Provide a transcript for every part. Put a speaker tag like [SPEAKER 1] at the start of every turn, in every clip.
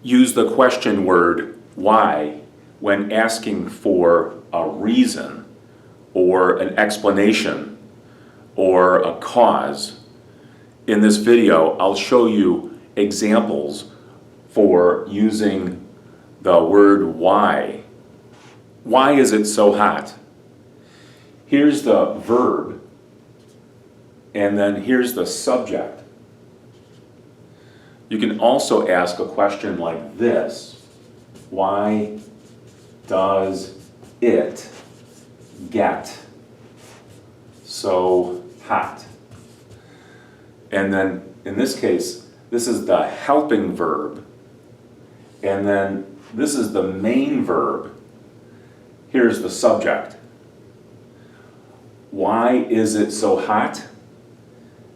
[SPEAKER 1] Use the question word why when asking for a reason or an explanation or a cause. In this video, I'll show you examples for using the word why. Why is it so hot? Here's the verb, and then here's the subject. You can also ask a question like this: why does it get so hot? And then in this case, this is the helping verb, and then this is the main verb. Here's the subject. Why is it so hot?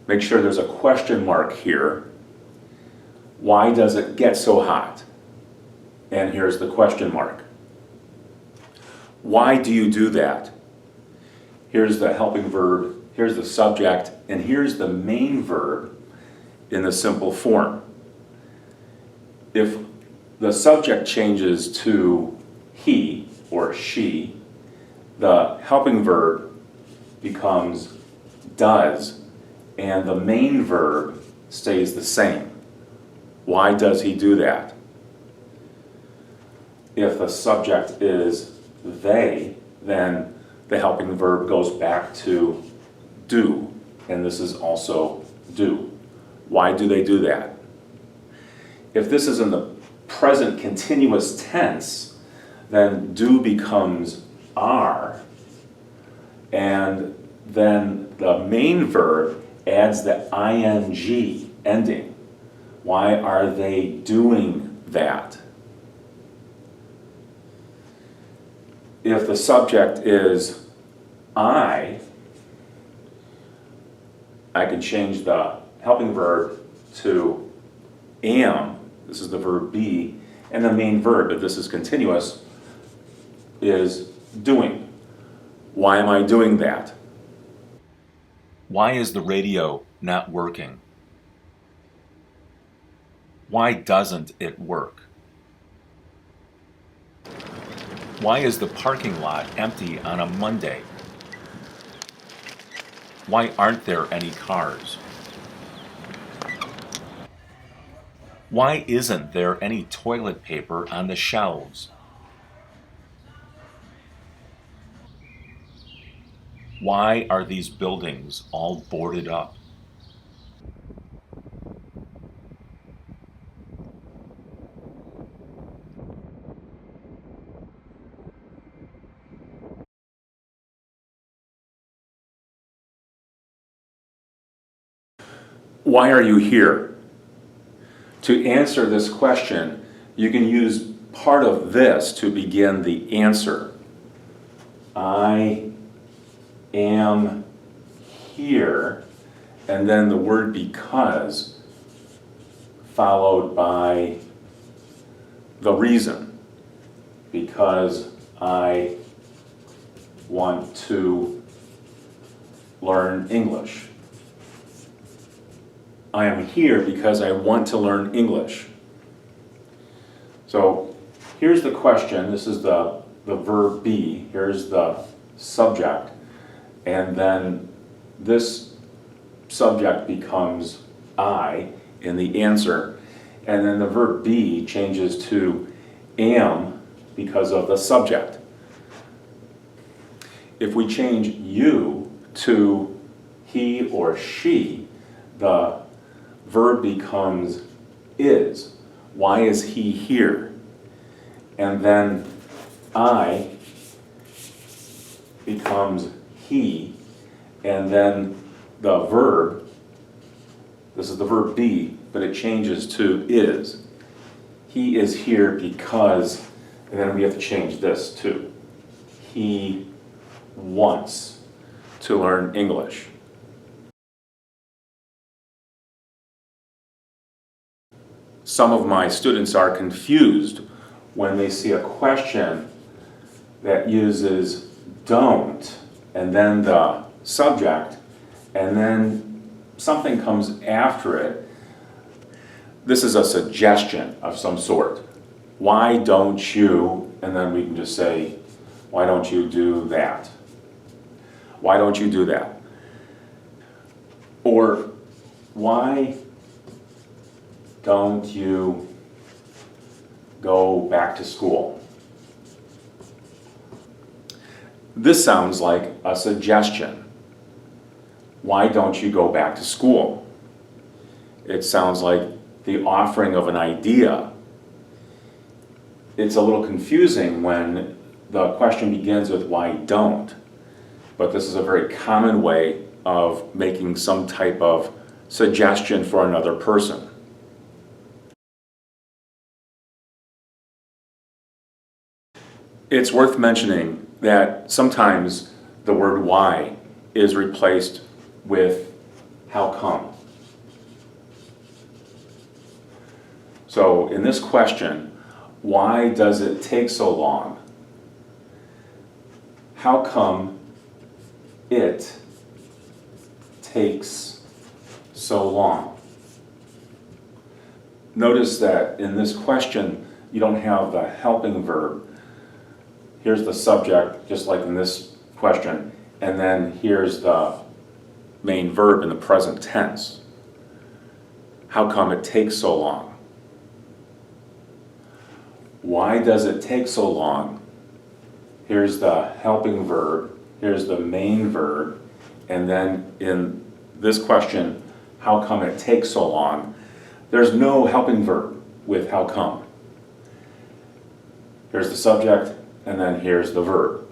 [SPEAKER 1] Make sure there's a question mark here. Why does it get so hot? And here's the question mark. Why do you do that? Here's the helping verb, here's the subject, and here's the main verb in the simple form. If the subject changes to he or she, the helping verb becomes does, and the main verb stays the same. Why does he do that? If the subject is they, then the helping verb goes back to do, and this is also do. Why do they do that? If this is in the present continuous tense, then do becomes are, and then the main verb adds the ing ending. Why are they doing that? If the subject is I can change the helping verb to am, this is the verb be, and the main verb, if this is continuous, is doing. Why am I doing that? Why is the radio not working? Why doesn't it work? Why is the parking lot empty on a Monday? Why aren't there any cars? Why isn't there any toilet paper on the shelves? Why are these buildings all boarded up? Why are you here? To answer this question, you can use part of this to begin the answer. I am here, and then the word because, followed by the reason. Because I want to learn English. I am here because I want to learn English. So here's the question. This is the verb be. Here's the subject. And then this subject becomes I in the answer. And then the verb be changes to am because of the subject. If we change you to he or she, the verb becomes is. Why is he here? And then I becomes he, and then the verb, this is the verb be, but it changes to is. He is here because, and then we have to change this too. He wants to learn English. Some of my students are confused when they see a question that uses don't and then the subject and then something comes after it. This is a suggestion of some sort. Why don't you, and then we can just say, why don't you do that? Why don't you do that? Or why don't you go back to school? This sounds like a suggestion. Why don't you go back to school? It sounds like the offering of an idea. It's a little confusing when the question begins with why don't, but this is a very common way of making some type of suggestion for another person. It's worth mentioning that sometimes the word why is replaced with how come. So in this question, why does it take so long? How come it takes so long? Notice that in this question, you don't have the helping verb. Here's the subject, just like in this question, and then here's the main verb in the present tense. How come it takes so long? Why does it take so long? Here's the helping verb, here's the main verb, and then in this question, how come it takes so long? There's no helping verb with how come. Here's the subject, and then here's the verb.